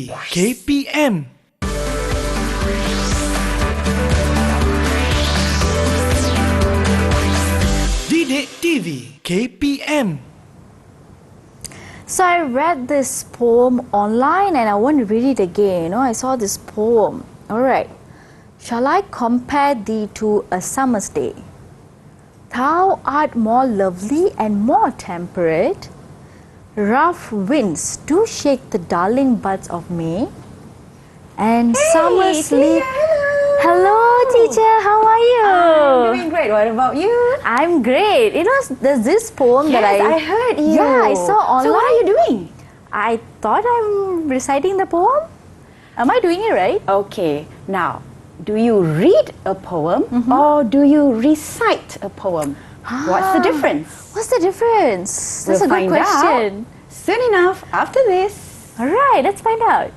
KPM. Didik TV KPM. So I read this poem online and I want to read it again. I saw this poem. Alright. Shall I compare thee to a summer's day? Thou art more lovely and more temperate. Rough winds do shake the darling buds of May. And summer sleep. Hello, teacher. How are you? I'm doing great. What about you? I'm great. There's this poem that I heard you. Yeah, I saw online. So what are you doing? I thought I'm reciting the poem. Am I doing it right? Okay. Now, do you read a poem or do you recite a poem? What's the difference? What's the difference? That's We'll a good find question. out soon enough after this. All right, let's find out.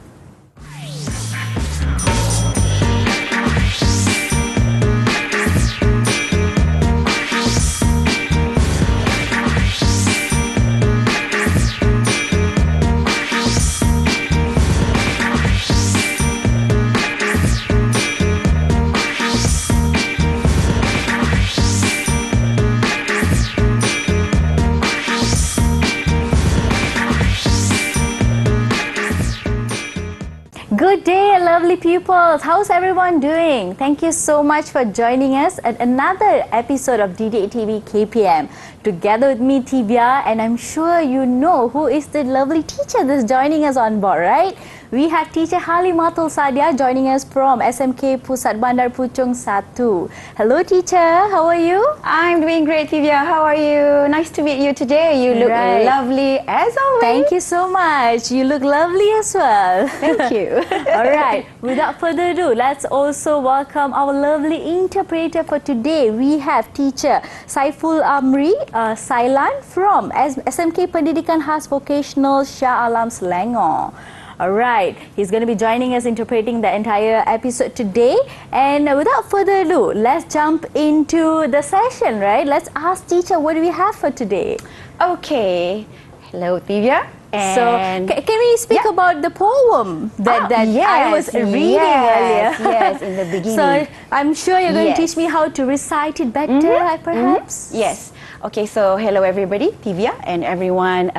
Good day, lovely pupils. How's everyone doing? Thank you so much for joining us at another episode of Didik TV KPM. Together with me, Tibia, and I'm sure you know who is the lovely teacher that's joining us on board, right? We have teacher Halimatul joining us from SMK Pusat Bandar Puchong 1. Hello, teacher. How are you? I'm doing great, Tivia. How are you? Nice to meet you today. You look lovely as always. Thank you so much. You look lovely as well. Thank you. All right. Without further ado, let's also welcome our lovely interpreter for today. We have teacher Saiful Amri Sailan from SMK Pendidikan Khas Vocational Shah Alam Selangor. Alright, he's going to be joining us interpreting the entire episode today. And without further ado, let's jump into the session, right? Let's ask teacher, what do we have for today? Okay. Hello, Tivia. So, can we speak about the poem that I was reading earlier? Yes, in the beginning. So, I'm sure you're going to teach me how to recite it better, perhaps? Yes. Okay, so hello everybody, Tivia and everyone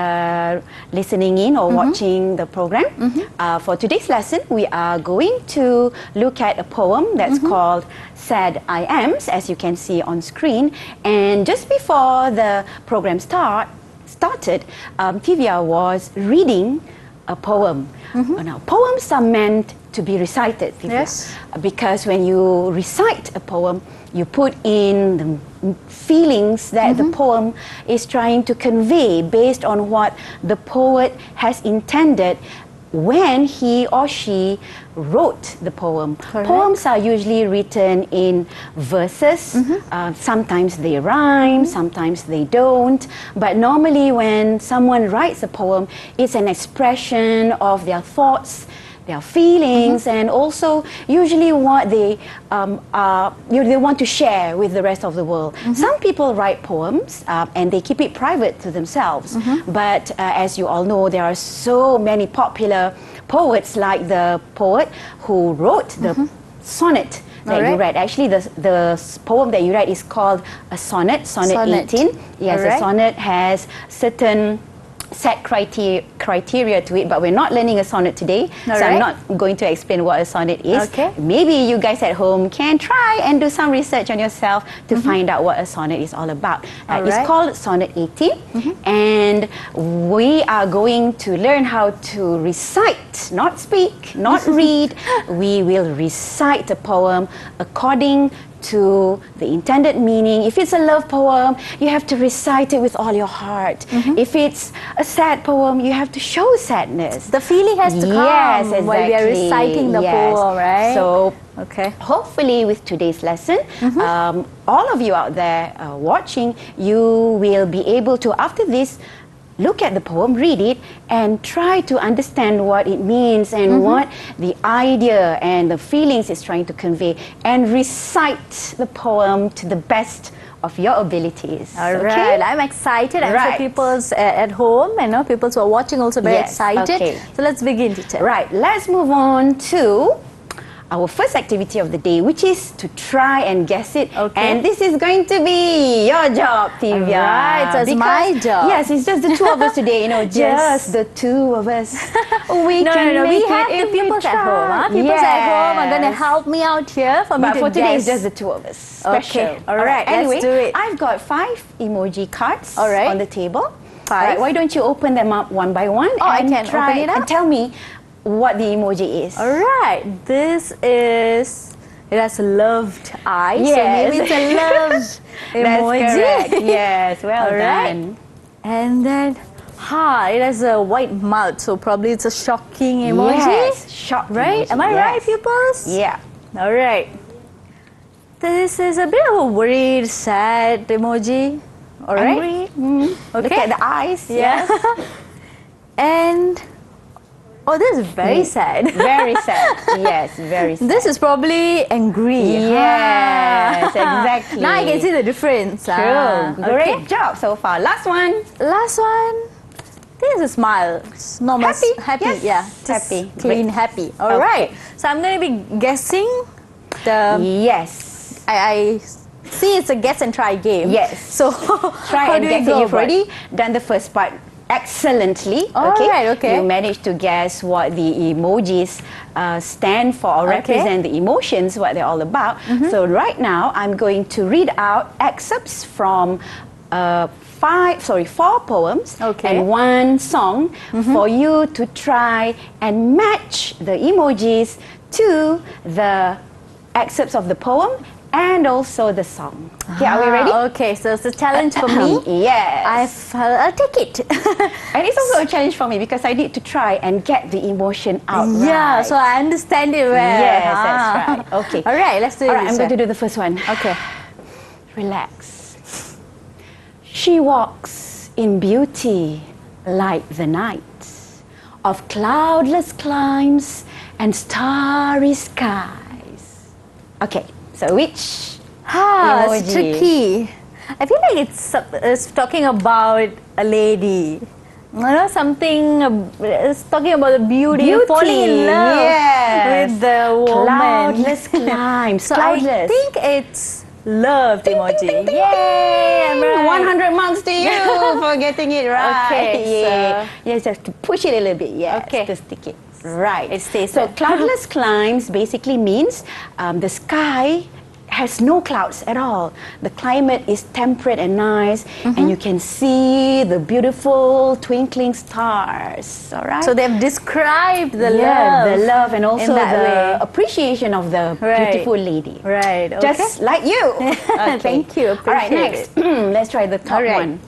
listening in or watching the program. For today's lesson, we are going to look at a poem that's called Sad I Ams, as you can see on screen. And just before the program started, Tivia was reading a poem. Now, poems are meant to be recited, Tivia. Yes. Because when you recite a poem, you put in the feelings that the poem is trying to convey based on what the poet has intended when he or she wrote the poem. Correct. Poems are usually written in verses. Sometimes they rhyme, sometimes they don't. But normally when someone writes a poem, it's an expression of their thoughts, their feelings, and also usually what they they want to share with the rest of the world. Some people write poems and they keep it private to themselves. But as you all know, there are so many popular poets, like the poet who wrote the sonnet that you read. Actually, the poem that you read is called a sonnet 18. Yes, a sonnet has certain set criteria to it, but we're not learning a sonnet today, I'm not going to explain what a sonnet is. Maybe you guys at home can try and do some research on yourself to find out what a sonnet is all about. It's called Sonnet 18, and we are going to learn how to recite, not speak, not read. We will recite a poem according to the intended meaning. If it's a love poem, you have to recite it with all your heart. If it's a sad poem, you have to show sadness. The feeling has to come while we are reciting the poem, right? So, hopefully with today's lesson, all of you out there watching, you will be able to, after this, look at the poem, read it, and try to understand what it means and what the idea and the feelings it's trying to convey, and recite the poem to the best of your abilities. All okay? right, I'm excited. I'm Right. sure people's at home and people who are watching also very Yes, excited. okay. So let's begin, teacher. Right, let's move on to our first activity of the day, which is to try and guess it. Okay. And this is going to be your job, Tivia. Alright, so it's my job. Yes, it's just the two of us today, Yes. just the two of us. We No, can no, no. make We have it the if we people at try. home. People at home are going to Yes. help me out here for me But to for today, guess. it's just the two of us. Special. Okay, alright, let's Anyway, do it. I've got 5 emoji cards Alright. on the table. 5. Alright, why don't you open them up one by one Oh, I and can try open it up? and tell me what the emoji is. All right, this is, it has loved eyes. Yes. So maybe it's a loved emoji. That's correct. Yes, well All right. done. And then, it has a white mouth. So probably it's a shocking emoji. Yes, shock Right? emoji, Am I yes. right, pupils? Yeah. All right. This is a bit of a worried, sad emoji. All right. Angry. Look Okay. at the eyes. Yeah. Yes. And, this is very sad. Very sad. Yes, very sad. This is probably angry. Yes, exactly. Now I can see the difference. True. Great Okay. job so far. Last one. Last one. This is a smile. It's normal. Happy. Happy. Yes. Yeah. Just Happy. Clean, Great. happy. All Okay. right. So I'm going to be guessing the. Yes. I see it's a guess and try game. Yes. So Try how and do we guess it. go You've about already done the first part excellently. All right, okay. You managed to guess what the emojis stand for or Okay. represent the emotions, what they're all about. So right now, I'm going to read out excerpts from 4 poems Okay. and 1 song for you to try and match the emojis to the excerpts of the poem and also the song. Okay, are we ready? Okay, so it's a challenge for me. Yes. I'll take it. And it's also a challenge for me because I need to try and get the emotion out. Yeah, right. so I understand it well. Yes, that's right. Okay. All right, let's do it. All right, I'm going to do the first one. Okay. Relax. She walks in beauty like the night of cloudless climes and starry skies. Okay, so which It's emoji? tricky. I feel like it's talking about a lady. Something. It's talking about the beauty, falling in love yes. with the woman. Cloudless climbs. So cloudless. I think it's loved emoji. ding, ding, Yay! I'm right. 100 marks to you for getting it right. Okay, Yeah. Yes, just to push it a little bit. Yes, Okay. to stick it. Right. It stays So there. cloudless climes basically means the sky has no clouds at all. The climate is temperate and nice, and you can see the beautiful twinkling stars. All right. So they've described the the love and also in that the way. appreciation of the Right. beautiful lady. Right. Okay. Just like you. Okay. Thank you. All right, Appreciate next. Let's try the top All right. one.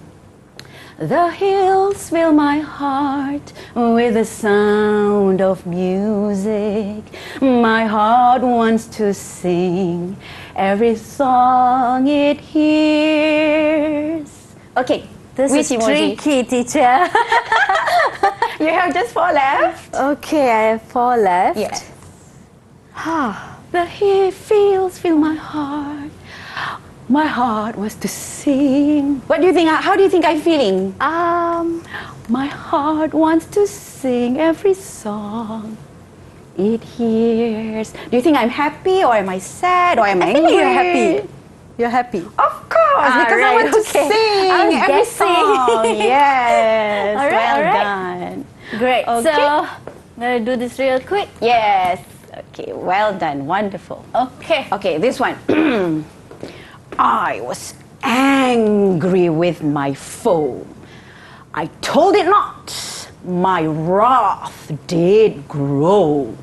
The hills fill my heart with the sound of music. My heart wants to sing every song it hears. Okay, This which is emoji? tricky, teacher. You have just 4 left. Okay, I have 4 left. Yes. The feels fill my heart. My heart was to sing. What do you think? How do you think I'm feeling? My heart wants to sing every song it hears. Do you think I'm happy or am I sad or am I I think angry? you're happy. You're happy. Of course, because I right, want to okay. sing I was every guessing. song. Yes, All right, well all right. done. Great. Okay. So, I'm going to do this real quick. Yes. Okay, well done. Wonderful. Okay. Okay, this one. I was angry with my foe. I told it not. My wrath did grow.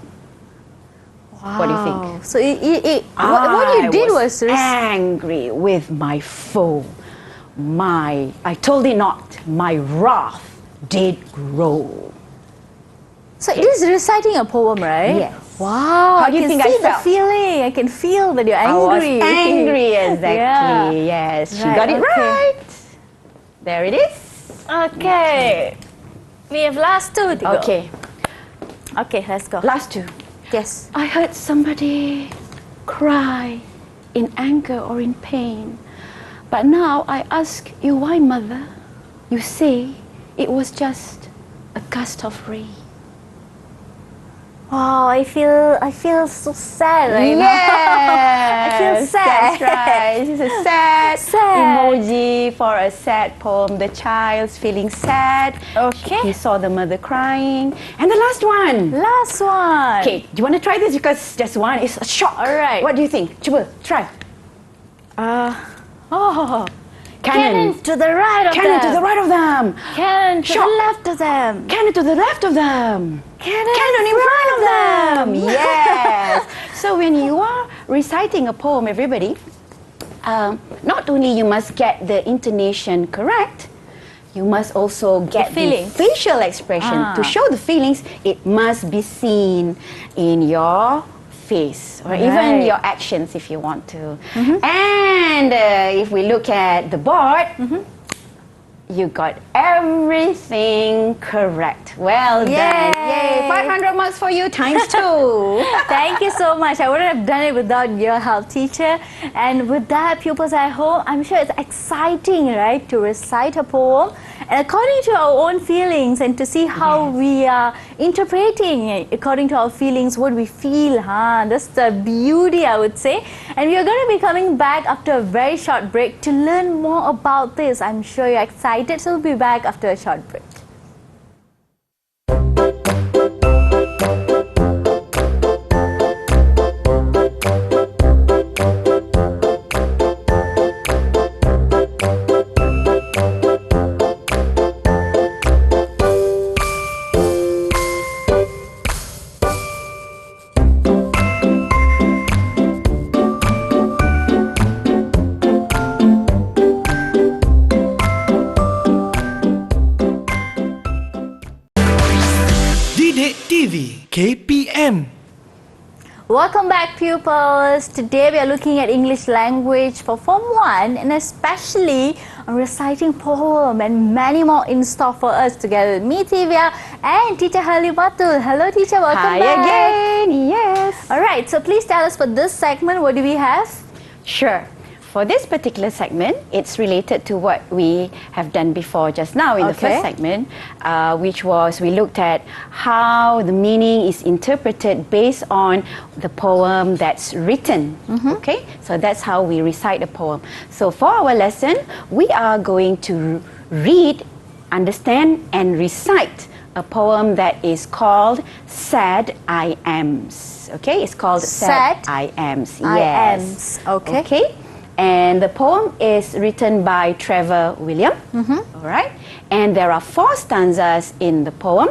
What do you think? So, what you did was... angry with my foe. I told it not. My wrath did grow. So, it is reciting a poem, right? Yes. Wow. How do you think I I can see felt? the feeling. I can feel that you're I was angry. angry, exactly. Yeah. Yes, she Right, got it okay. right. There it is. Okay. We have last 2 to go. Okay, Okay, let's go. last 2. Yes. I heard somebody cry in anger or in pain. But now I ask you, why, mother? You say it was just a gust of rain. Wow, I feel so sad right now. I feel sad. That's right. This is a sad emoji for a sad poem. The child's feeling sad. Okay. He saw the mother crying. And the last one. Last one. Okay, do you want to try this? Because just one is a shock. All right. What do you think? Cuba, try. Cannon to the right of Cannon them. to the right of them. Cannon to Shock. the left of them. Cannon to the left of them. Cannon In front of them. Yes. So when you are reciting a poem, everybody, not only you must get the intonation correct, you must also get the facial expression. To show the feelings, it must be seen in your face or even your actions if you want to. And if we look at the board, you got everything correct. Well done. Yay! 500 marks for you times 2. Thank you so much. I wouldn't have done it without your help, teacher. And with that, pupils at home, I'm sure it's exciting, right, to recite a poem and according to our own feelings and to see how we are interpreting it according to our feelings, what we feel. That's the beauty, I would say. And we are going to be coming back after a very short break to learn more about this. I'm sure you're excited, so we'll be back after a short break. KPM. Welcome back, pupils. Today we are looking at English language for Form 1 and especially on reciting poem and many more in store for us together with me, Tivia, and teacher Halimatul. Hello, teacher. Welcome back. Hi again. Yes. Alright, so please tell us for this segment, what do we have? Sure. For this particular segment, it's related to what we have done before just now in the first segment, which was we looked at how the meaning is interpreted based on the poem that's written. Okay, so that's how we recite a poem. So for our lesson, we are going to read, understand, and recite a poem that is called Sad I Ams. Okay, it's called Sad I Ams. Yes. Okay. And the poem is written by Trevor William. All right. And there are 4 stanzas in the poem.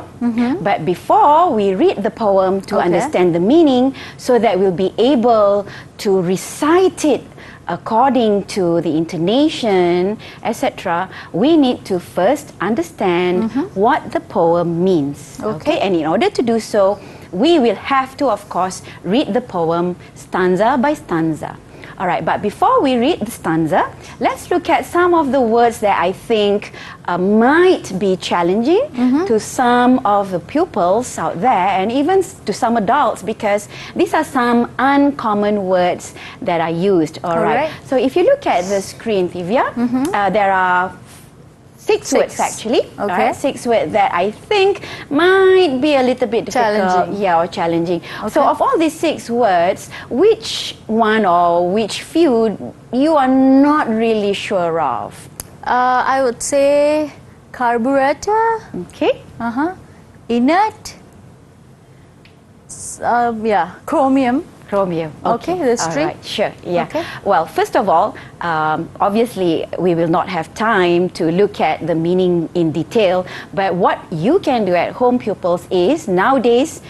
But before we read the poem to understand the meaning, so that we'll be able to recite it according to the intonation, etc., we need to first understand what the poem means. Okay. And in order to do so, we will have to, of course, read the poem stanza by stanza. All right, but before we read the stanza, let's look at some of the words that I think might be challenging to some of the pupils out there and even to some adults, because these are some uncommon words that are used. All right. So if you look at the screen, Tivia, there are 6 words actually. Okay. 6 words that I think might be a little bit difficult. Or challenging. So of all these 6 words, which one or which few you are not really sure of? I would say carburetor. Okay. Inert. Chromium. Chromium. Okay, there's 3. Right, sure, yeah. Okay. Well, first of all, obviously we will not have time to look at the meaning in detail, but what you can do at home, pupils, is nowadays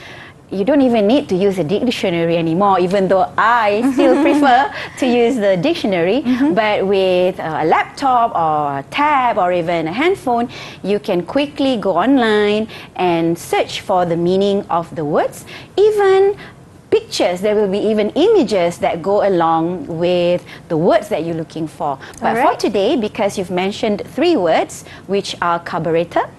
you don't even need to use a dictionary anymore, even though I still prefer to use the dictionary. But with a laptop or a tab or even a handphone, you can quickly go online and search for the meaning of the words. Even pictures, there will be even images that go along with the words that you're looking for. But for today, because you've mentioned 3 words, which are carburetor,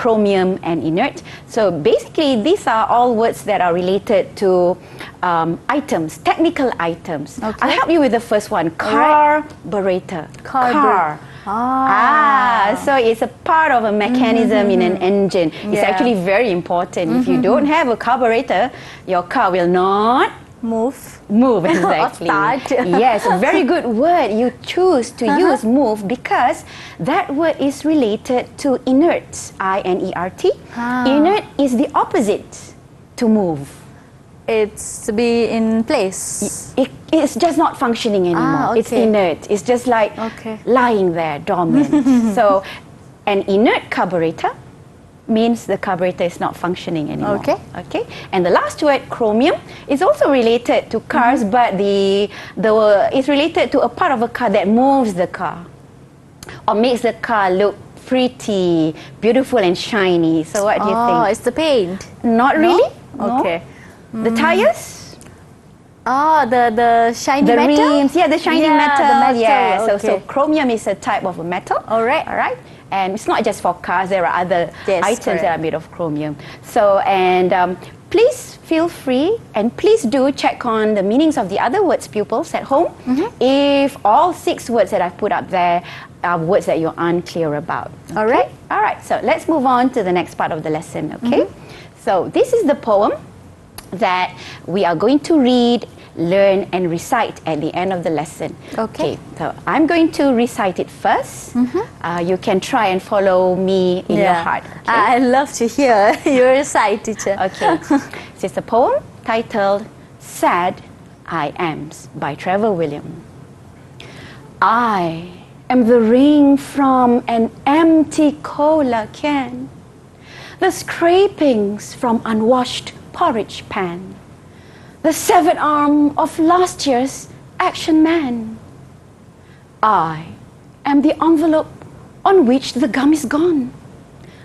chromium, and inert. So basically, these are all words that are related to items, technical items. Okay. I'll help you with the first one, carburetor. Car. So it's a part of a mechanism in an engine. It's actually very important. If you don't have a carburetor, your car will not Move. Exactly. Start. Yes, a very good word you choose to use, move, because that word is related to inert, I-N-E-R-T. Inert is the opposite to move. It's to be in place. It's just not functioning anymore. It's Okay. inert. It's just like Okay. lying there, dormant. So, an inert carburetor means the carburetor is not functioning anymore. Okay. And the last word, chromium, is also related to cars, but it's related to a part of a car that moves the car or makes the car look pretty, beautiful and shiny. So what do you think? It's the paint. Not really. No. Okay. The tires? The shiny The metal? rims, the shiny metal. The metal. Yeah, Okay. so chromium is a type of a metal. All right. And it's not just for cars, there are other Yes, items correct. that are made of chromium. So, and please feel free and please do check on the meanings of the other words, pupils at home. If all 6 words that I've put up there are words that you're unclear about. All right. All right, so let's move on to the next part of the lesson, okay? So this is the poem that we are going to read, learn and recite at the end of the lesson. Okay. So I'm going to recite it first. You can try and follow me in your heart. Okay? I love to hear your recite, teacher. Okay. This is a poem titled Sad I Ams by Trevor William. I am the ring from an empty cola can, the scrapings from unwashed porridge pan, the severed arm of last year's action man. I am the envelope on which the gum is gone,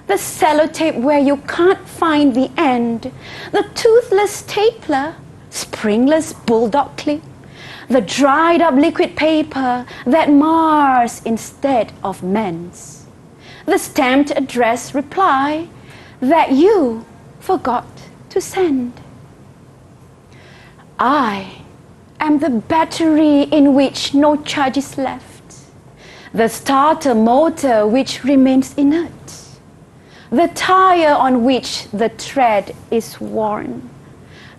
the sellotape where you can't find the end, the toothless stapler, springless bulldog clip, the dried up liquid paper that mars instead of mends, the stamped address reply that you forgot to send. I am the battery in which no charge is left, the starter motor which remains inert, the tire on which the tread is worn,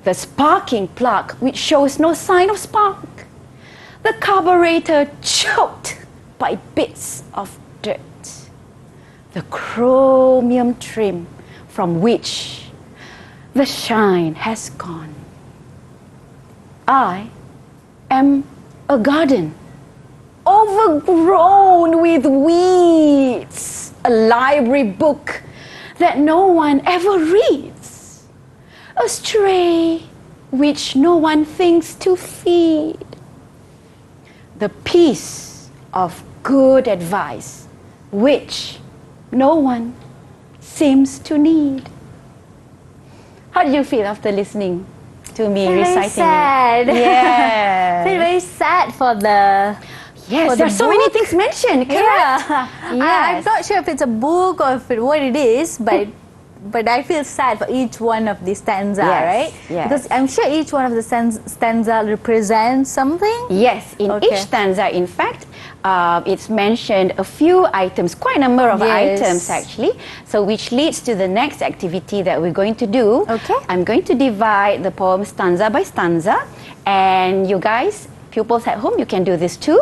the sparking plug which shows no sign of spark, the carburetor choked by bits of dirt, the chromium trim from which the shine has gone. I am a garden overgrown with weeds, a library book that no one ever reads, a stray which no one thinks to feed, the piece of good advice which no one seems to need. How do you feel after listening to me Very reciting sad. it? Yeah. Feel very sad for the. Yes, for there's the so many book. things mentioned, correct? Yeah. I'm Yes. not sure if it's a book or what it is, but I feel sad for each one of the stanza, Yes, right? yes. Because I'm sure each one of the stanza represents something. Yes, in Okay. each stanza, in fact, it's mentioned a few items, quite a number of Yes. items actually. So which leads to the next activity that we're going to do. Okay. I'm going to divide the poem stanza by stanza, and you guys, pupils at home, you can do this too.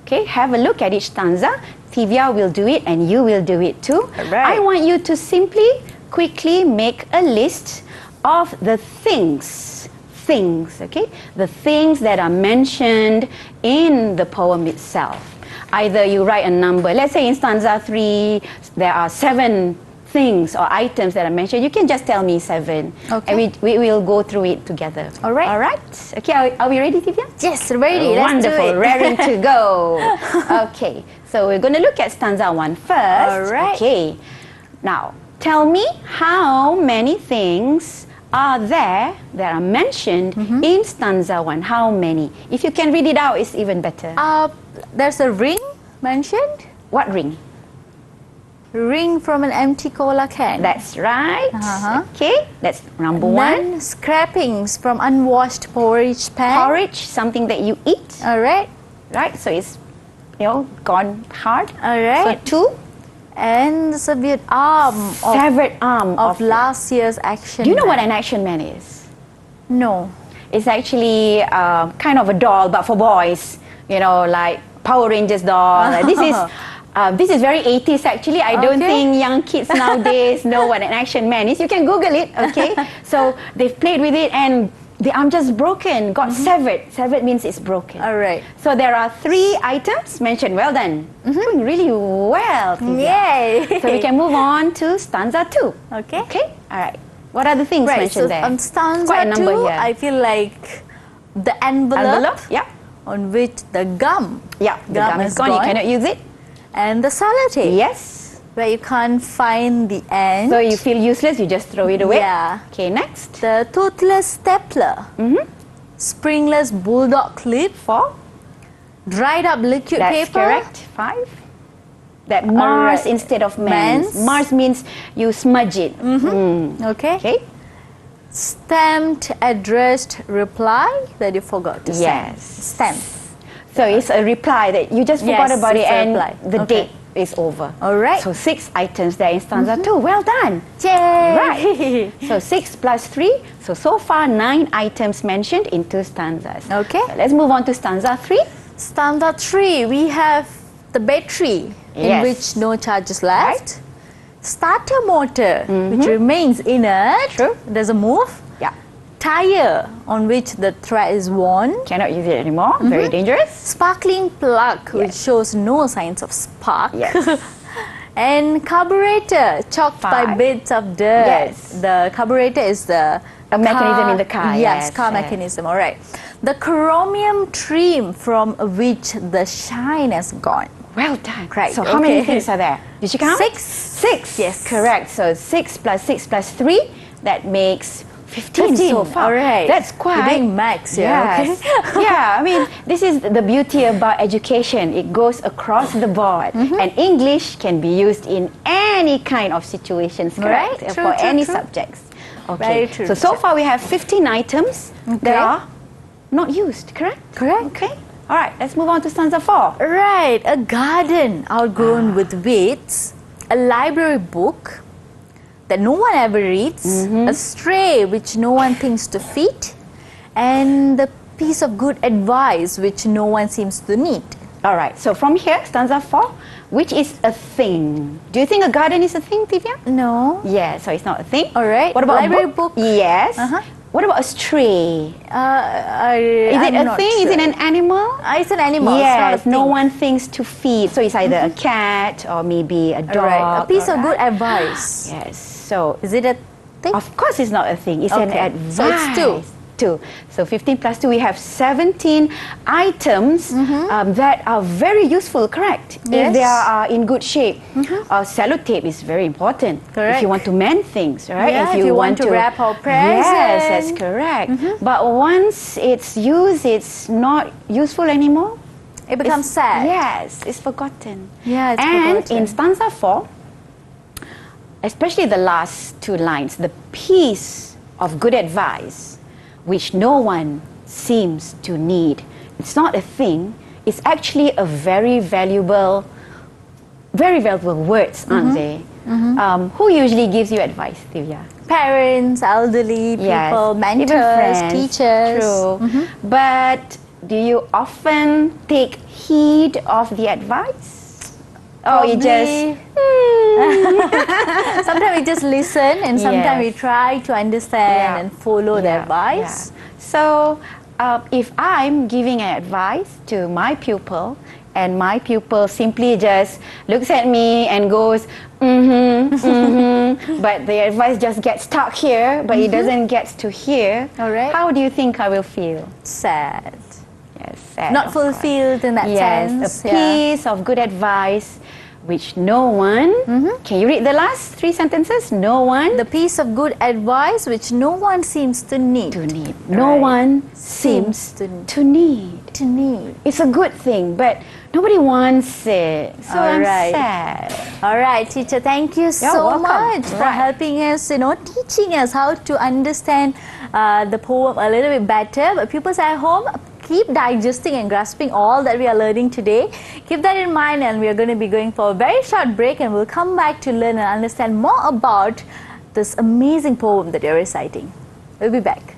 Okay, have a look at each stanza. Tivia will do it and you will do it too. Alright. I want you to simply, quickly make a list of the things, okay? The things that are mentioned in the poem itself. Either you write a number, let's say in stanza 3, there are 7 things or items that are mentioned. You can just tell me 7. Okay. And we will go through it together. All right. All right. Okay, are we ready, Tivia? Yes, ready. Let's Wonderful, do it. raring to go. Okay, so we're going to look at stanza 1 first. All right. Okay, now tell me how many things are there that are mentioned in stanza 1. How many? If you can read it out, it's even better. There's a ring mentioned. What ring? Ring from an empty cola can. That's right. Uh-huh. Okay, that's number one. Then scrapings from unwashed porridge pan. Porridge, something that you eat, All right. right? So it's, gone hard. All right. So two, And the severed arm severed arm of last year's action. Do you know what man. an action man is? No. It's actually kind of a doll, but for boys. Like Power Rangers doll. This is very 80s actually. I don't Okay. think young kids nowadays know what an action man is. You can Google it, okay? So they've played with it and the arm just broken, got severed. Severed means it's broken. All right. So there are 3 items mentioned. Well done. Doing really well, Tivia. Yay. So we can move on to stanza 2. Okay. Okay? All right. What are the things Right. mentioned So there? on stanza Quite a number 2, here. I feel like the envelope, Yeah. on which the gum Yeah. The gum is gone. You cannot use it. and the sellotape, Yes. where you can't find the end. So you feel useless, you just throw it away. Yeah. Okay, next. The toothless stapler, springless bulldog clip, 4. dried up liquid That's paper. correct. 5. That Mars Alright. instead of Mans. Mans. Mars means you smudge it. Okay. Okay. Stamped addressed reply that you forgot to send. Yes. Stamp. So it's a reply that you just forgot Yes, about it it's a and reply. the Okay. date is over. Alright. So 6 items there in stanza 2. Well done. Yay! Right. So 6 plus 3. So far 9 items mentioned in 2 stanzas. Okay. So let's move on to stanza 3. Stanza 3, we have the battery in Yes. which no charge is left. Starter motor, which remains inert. True. Doesn't move. Yeah. Tire on which the thread is worn. Cannot use it anymore. Very dangerous. Sparkling plug, which shows no signs of spark. Yes. And carburetor, choked by 5. bits of dirt. Yes. The carburetor is the A mechanism in the car, Yes, yes, car yes. mechanism. All right. The chromium trim from which the shine has gone. Well done. Right, So how many okay. things are there? Did you count? 6. 6. Yes. Correct. So 6 plus 6 plus 3, that makes 15 so far. All right. That's quite... You're doing max here. Yes. Okay. Yeah, I mean, this is the beauty about education. It goes across the board. And English can be used in any kind of situations, correct? Right. True, For true, any true. subjects. Okay. Very true. So far we have 15 items that are not used, correct? Correct. Okay. All right, let's move on to stanza 4. Right. A garden outgrown with weeds. A library book that no one ever reads. A stray which no one thinks to feed. And the piece of good advice which no one seems to need. All right, so from here, stanza 4, which is a thing? Do you think a garden is a thing, Tivia? No. Yeah, so it's not a thing. All right. What about Library a book? book? Yes. Uh-huh. What about a stray? Is Is it a thing? Is it an animal? It's an animal. Yes, It's not a no thing. one thinks to feed. So it's either a cat or maybe a dog. Right. A piece of all good right? advice. Yes, so Is it a thing? of course it's not a thing. It's an Okay. advice. So it's 2. 2. So 15 plus 2, we have 17 items that are very useful, correct? If Yes. they are in good shape. Sellotape is very important. Correct. If you want to mend things, right? Yeah, if you want to wrap our Yes, that's present. correct. But once it's used, it's not useful anymore. It becomes sad. Yes, it's forgotten. Yeah, it's and forgotten. in stanza 4, especially the last 2 lines, the piece of good advice which no one seems to need. It's not a thing. It's actually a very valuable words, aren't they? Who usually gives you advice, Tivia? Parents, elderly people, Even mentors, friends. teachers. True. But do you often take heed of the advice? Or you just... Sometimes we just listen and sometimes we Yes. try to understand and follow the advice. So, if I'm giving an advice to my pupil and my pupil simply just looks at me and goes, but the advice just gets stuck here, but it doesn't get to here, All right. how do you think I will feel? Sad. Yes, sad, Not of course. fulfilled in that Yes, sense. a piece of good advice which no one, can you read the last 3 sentences? No one The piece of good advice which no one seems to need. to need. No Right. one seems to to need. need. It's a good thing, but Nobody wants it. So All I'm right. sad. All right, teacher, thank you so welcome. much for Right. helping us, teaching us how to understand the poem a little bit better. But pupils at home, keep digesting and grasping all that we are learning today. Keep that in mind, and we are going to be going for a very short break, and we'll come back to learn and understand more about this amazing poem that you're reciting. We'll be back.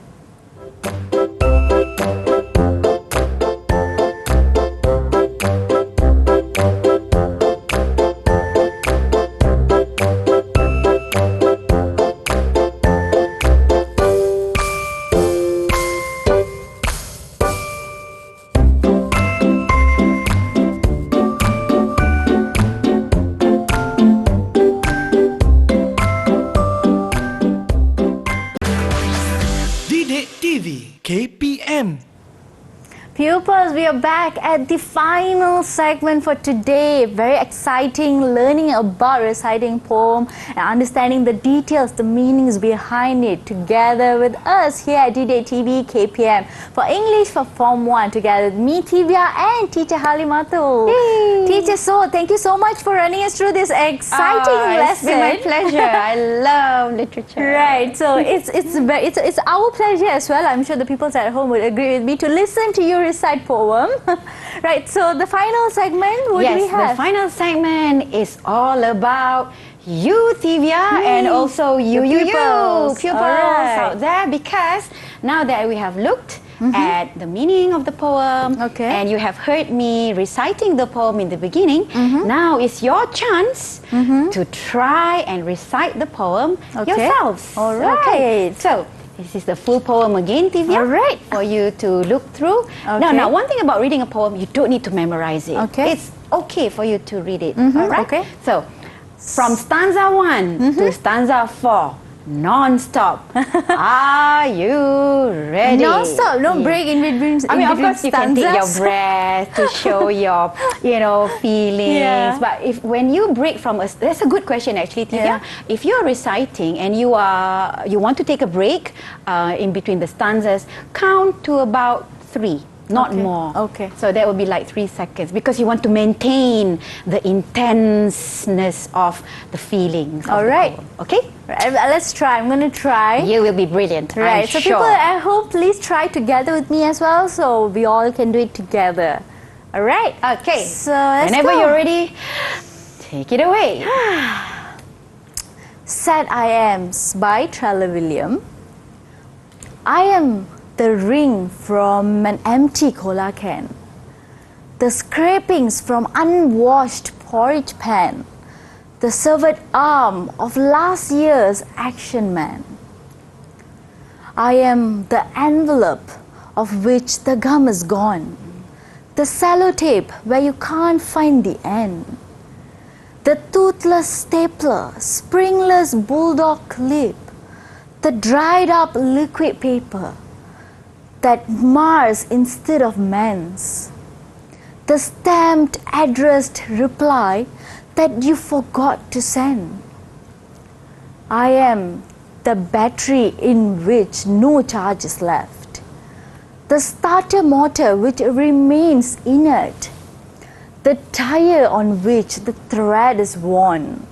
Didik TV KPM. Pupils, we are back at the final segment for today. Very exciting, learning about reciting poem and understanding the details, the meanings behind it together with us here at Didik TV KPM. For English for Form 1 together with me, Tivia, and Teacher Halimatul. Teacher, so thank you so much for running us through this exciting It's lesson. been my pleasure. I love literature. Right, so it's our pleasure as well. I'm sure the people at home would agree with me to listen to you recite poem. Right, so the final segment, what do we Yes, the have? final segment is all about you, Tivia, and also you, pupils. pupils Alright. out there, because now that we have looked at the meaning of the poem, Okay. and you have heard me reciting the poem in the beginning, now is your chance to try and recite the poem Okay. yourselves. Alright. Okay. So this is the full poem again, Tivia. Alright. For you to look through. Okay. Now, one thing about reading a poem, you don't need to memorize it. Okay. It's okay for you to read it. All right? Okay. So, from stanza 1 to stanza 4, non-stop. Are you ready? Non-stop, no break in between. I mean, in of course, you can take your stanzas. breath to show your, feelings. Yeah. But when you break from that's a good question actually, Tivia. Yeah. If you're reciting and you want to take a break in between the stanzas, count to about 3. Not Okay. more. Okay. So that would be like 3 seconds, because you want to maintain the intenseness of the feelings. All of the right. poem. Okay? Right, let's try. I'm going to try. You will be brilliant. Right, I'm so sure. people at home, please try together with me as well, so we all can do it together. All right. Okay. So let's Whenever go. you're ready, take it away. Sad I Ams by Trella William. I am the ring from an empty cola can, the scrapings from unwashed porridge pan, the severed arm of last year's action man. I am the envelope of which the gum is gone, the sellotape where you can't find the end, the toothless stapler, springless bulldog clip, the dried up liquid paper that mars instead of mends, the stamped addressed reply that you forgot to send. I am the battery in which no charge is left, the starter motor which remains inert, the tire on which the thread is worn,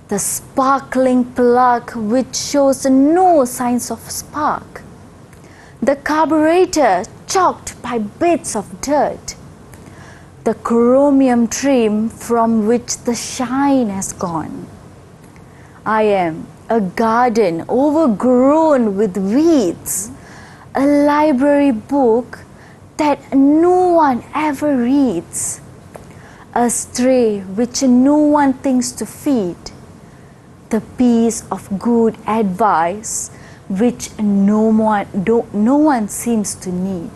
the sparkling plug which shows no signs of spark, the carburetor choked by bits of dirt, the chromium trim from which the shine has gone. I am a garden overgrown with weeds, a library book that no one ever reads, a stray which no one thinks to feed, the piece of good advice which no one seems to need.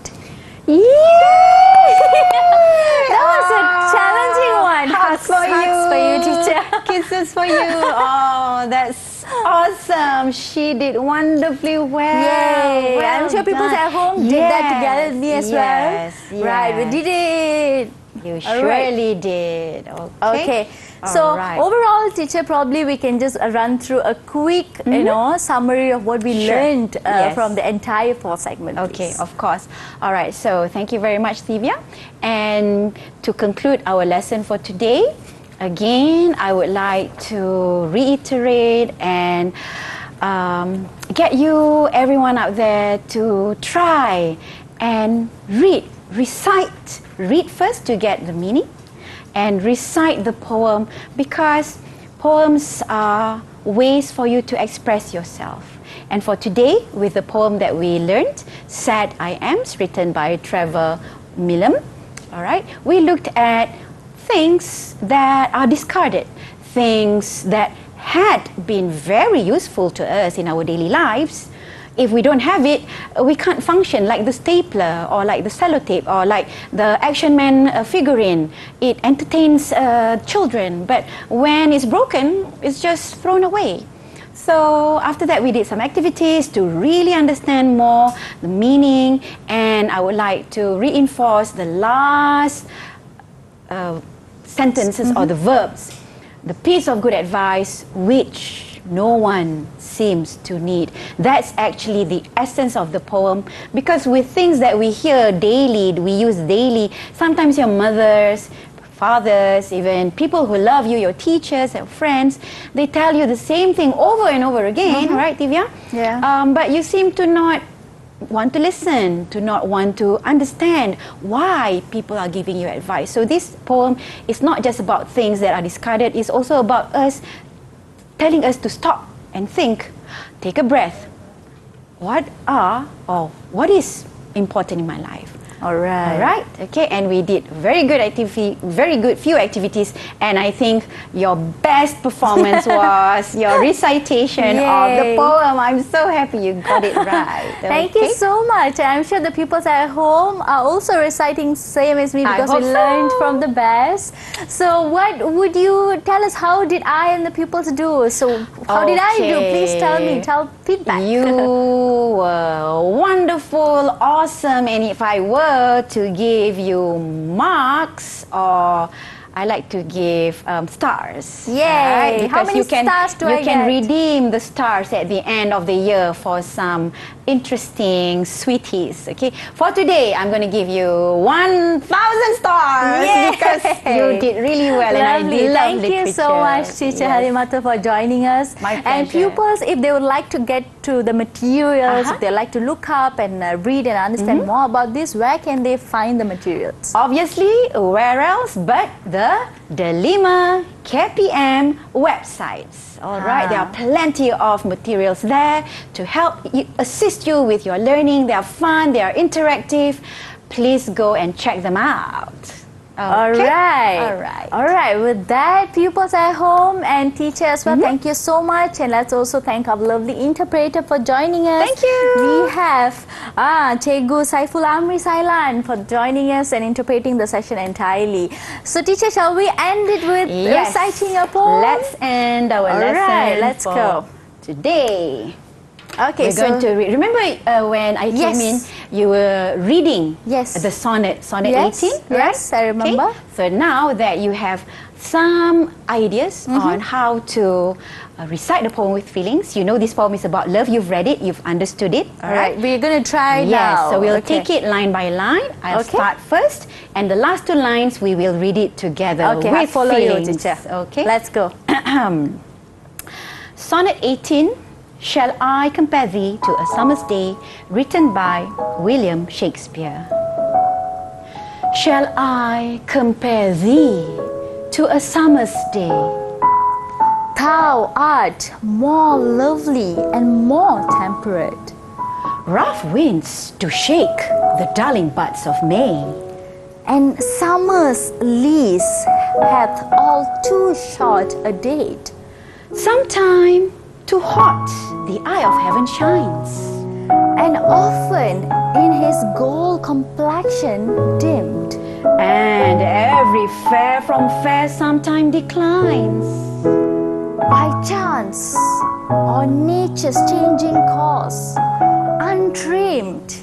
That was a challenging one. Hugs for you, teacher. Kisses for you. Oh, that's awesome. She did wonderfully well. Yay! Well I'm sure people done. at home did that together with me as yes, well. Right, we did it. You All right. surely did. Okay. So Alright. overall, teacher, probably we can just run through a quick, summary of what we Sure. learned Yes. from the entire 4 segment. Okay, please. of course. All right, so thank you very much, Divya. And to conclude our lesson for today, again, I would like to reiterate and get you, everyone out there, to try and recite. Read first to get the meaning, and recite the poem, because poems are ways for you to express yourself. And for today, with the poem that we learned, Sad I Am, written by Trevor Millam, all right, we looked at things that are discarded, things that had been very useful to us in our daily lives. If we don't have it, we can't function, like the stapler or like the sellotape or like the Action Man figurine. It entertains children, but when it's broken, it's just thrown away. So after that, we did some activities to really understand more the meaning, and I would like to reinforce the last sentences or the verbs. The piece of good advice which no one seems to need. That's actually the essence of the poem, because with things that we hear daily, we use daily, sometimes your mothers, fathers, even people who love you, your teachers and friends, they tell you the same thing over and over again, right, Divya? Yeah. But you seem to not want to listen, to not want to understand why people are giving you advice. So this poem is not just about things that are discarded, it's also about us, telling us to stop and think, take a breath. What is important in my life? All right. All right, okay, and we did very good few activities, and I think your best performance was your recitation of the Yay. poem. I'm so happy you got it right. Thank you so much. I'm sure the people at home are also reciting same as me, I because hope we so. learned from the best. So what would you tell us, how did I and the pupils do? So how did I do? Please tell me, tell feedback. You were wonderful, awesome, and if I were to give you marks, or I like to give stars. Yay! Right? How Because many stars do I You can get? redeem the stars at the end of the year for some interesting sweeties. Okay. For today, I'm going to give you 1,000 stars. Yay! Because you did really well, and I Lovely. love Thank literature. you so much, Teacher Yes. Halimatul, for joining us. My And pleasure. pupils, if they would like to get to the materials, if they like to look up and read and understand more about this, where can they find the materials? Obviously, where else but the Delima KPM websites. All right, there are plenty of materials there to help you, assist you with your learning. They are fun, they are interactive. Please go and check them out. All Okay? right. All right. All right. With that, pupils at home and teachers as well, thank you so much. And let's also thank our lovely interpreter for joining us. Thank you. We have Cikgu Saiful Amri Sailan for joining us and interpreting the session entirely. So, teacher, shall we end it with reciting a poem? Let's end our All lesson. right, let's for go. Today. Okay, We're going to read. Remember when I came in, you were reading the sonnet Yes, 18, right? yes, I remember. Okay? So now that you have some ideas on how to recite the poem with feelings, you know this poem is about love, you've read it, you've understood it, All right, we're going to try Yes, now. so we'll take it line by line. I'll start first, and the last 2 lines we will read it together Okay, with I follow feelings. you, teacher. Okay, Let's go. Sonnet 18, Shall I Compare Thee to a Summer's Day, written by William Shakespeare. Shall I compare thee to a summer's day? Thou art more lovely and more temperate. Rough winds to shake the darling buds of May. And summer's lease hath all too short a date. Sometime too hot the eye of heaven shines, And often in his gold complexion dimmed. and every fair from fair sometime declines. By chance or nature's changing course, untrimmed.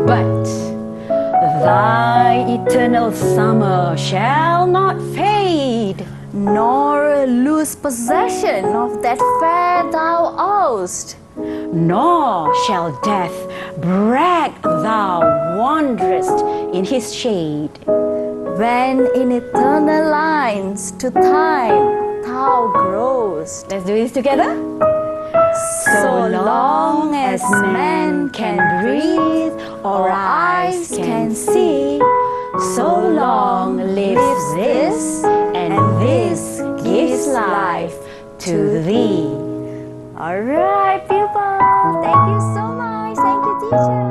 But Thy eternal summer shall not fade, nor lose possession of that fair thou owest. nor shall death brag thou wanderest in his shade. When in eternal lines to time thou growest. Let's do this together. So long as man can breathe or eyes can see, so long lives this, and this gives life to thee. Alright, people. Thank you so much. Thank you, teacher.